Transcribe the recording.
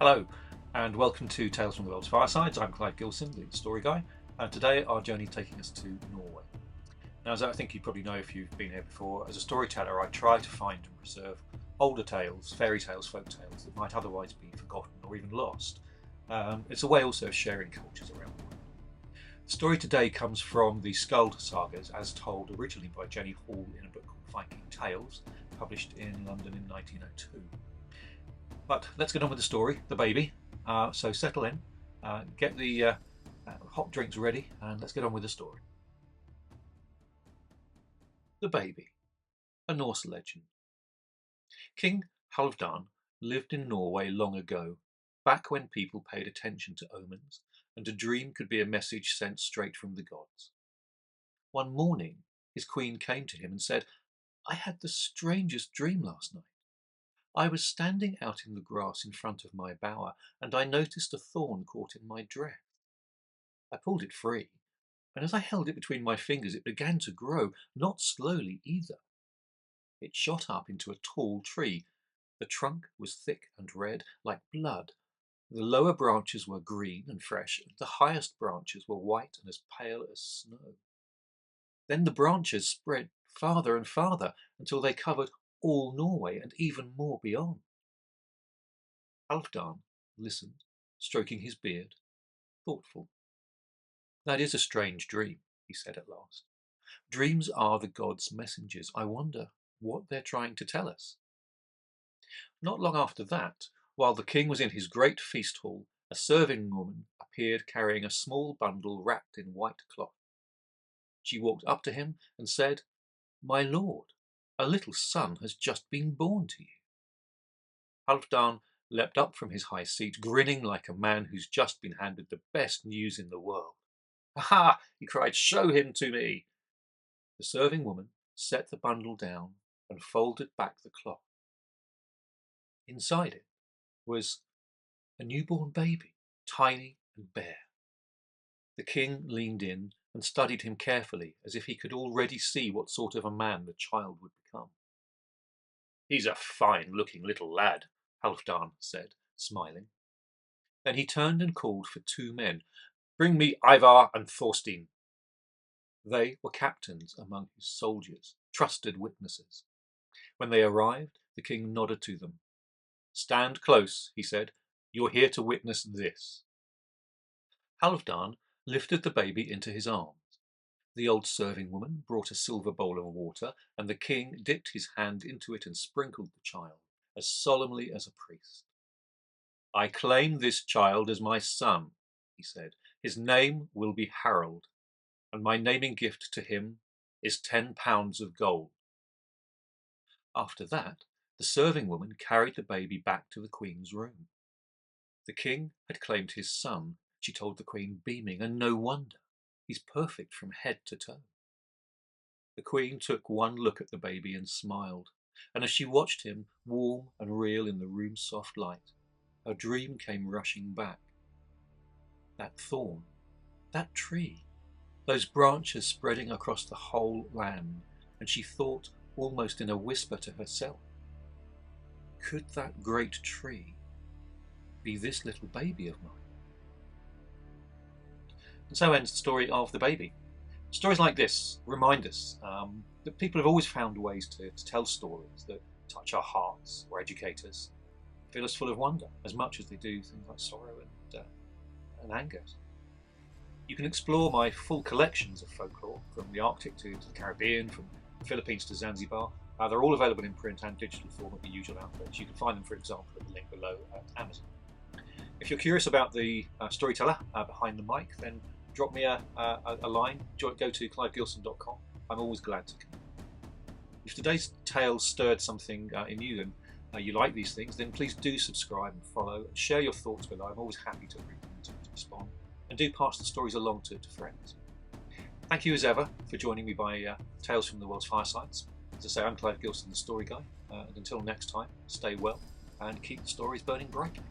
Hello, and welcome to Tales from the World's Firesides. I'm Clive Gilson, the story guy, and today our journey taking us to Norway. Now, as I think you probably know if you've been here before, as a storyteller I try to find and preserve older tales, fairy tales, folk tales that might otherwise be forgotten or even lost. It's a way also of sharing cultures around the world. The story today comes from the Skald sagas as told originally by Jennie Hall in a book called Viking Tales, published in London in 1902. But let's get on with the story, the baby. So settle in, get the hot drinks ready, and let's get on with the story. The baby, a Norse legend. King Halvdan lived in Norway long ago, back when people paid attention to omens, and a dream could be a message sent straight from the gods. One morning, his queen came to him and said, "I had the strangest dream last night. I was standing out in the grass in front of my bower, and I noticed a thorn caught in my dress. I pulled it free, and as I held it between my fingers, it began to grow, not slowly either. It shot up into a tall tree. The trunk was thick and red, like blood. The lower branches were green and fresh, and the highest branches were white and as pale as snow. Then the branches spread farther and farther until they covered all Norway and even more beyond." Halfdan listened, stroking his beard, thoughtful. "That is a strange dream," he said at last. "Dreams are the gods' messengers. I wonder what they're trying to tell us." Not long after that, while the king was in his great feast hall, a serving woman appeared carrying a small bundle wrapped in white cloth. She walked up to him and said, "My lord, a little son has just been born to you." Halfdan leapt up from his high seat, grinning like a man who's just been handed the best news in the world. "Ha!" he cried, "show him to me." The serving woman set the bundle down and folded back the cloth. Inside it was a newborn baby, tiny and bare. The king leaned in and studied him carefully, as if he could already see what sort of a man the child would become. "He's a fine-looking little lad," Halfdan said, smiling. Then he turned and called for two men. "Bring me Ivar and Thorstein." They were captains among his soldiers, trusted witnesses. When they arrived, the king nodded to them. "Stand close," he said. "You're here to witness this." Halfdan lifted the baby into his arms. The old serving woman brought a silver bowl of water, and the king dipped his hand into it and sprinkled the child, as solemnly as a priest. "I claim this child as my son," he said. "His name will be Harold, and my naming gift to him is 10 pounds of gold." After that, the serving woman carried the baby back to the queen's room. The king had claimed his son, she told the queen, beaming, and no wonder. He's perfect from head to toe. The queen took one look at the baby and smiled, and as she watched him, warm and real in the room's soft light, her dream came rushing back. That thorn, that tree, those branches spreading across the whole land, and she thought almost in a whisper to herself, could that great tree be this little baby of mine? And so ends the story of the baby. Stories like this remind us that people have always found ways to tell stories that touch our hearts or educate us, fill us full of wonder, as much as they do things like sorrow and anger. You can explore my full collections of folklore, from the Arctic to the Caribbean, from the Philippines to Zanzibar. They're all available in print and digital form at the usual outlets. You can find them, for example, at the link below at Amazon. If you're curious about the storyteller behind the mic, then drop me a line. Go to clivegilson.com. I'm always glad to come. If today's tale stirred something in you and you like these things, then please do subscribe and follow and share your thoughts below. I'm always happy to read them and to respond. And do pass the stories along to friends. Thank you as ever for joining me by Tales from the World's Firesides. As I say, I'm Clive Gilson, the story guy. And until next time, stay well and keep the stories burning brightly.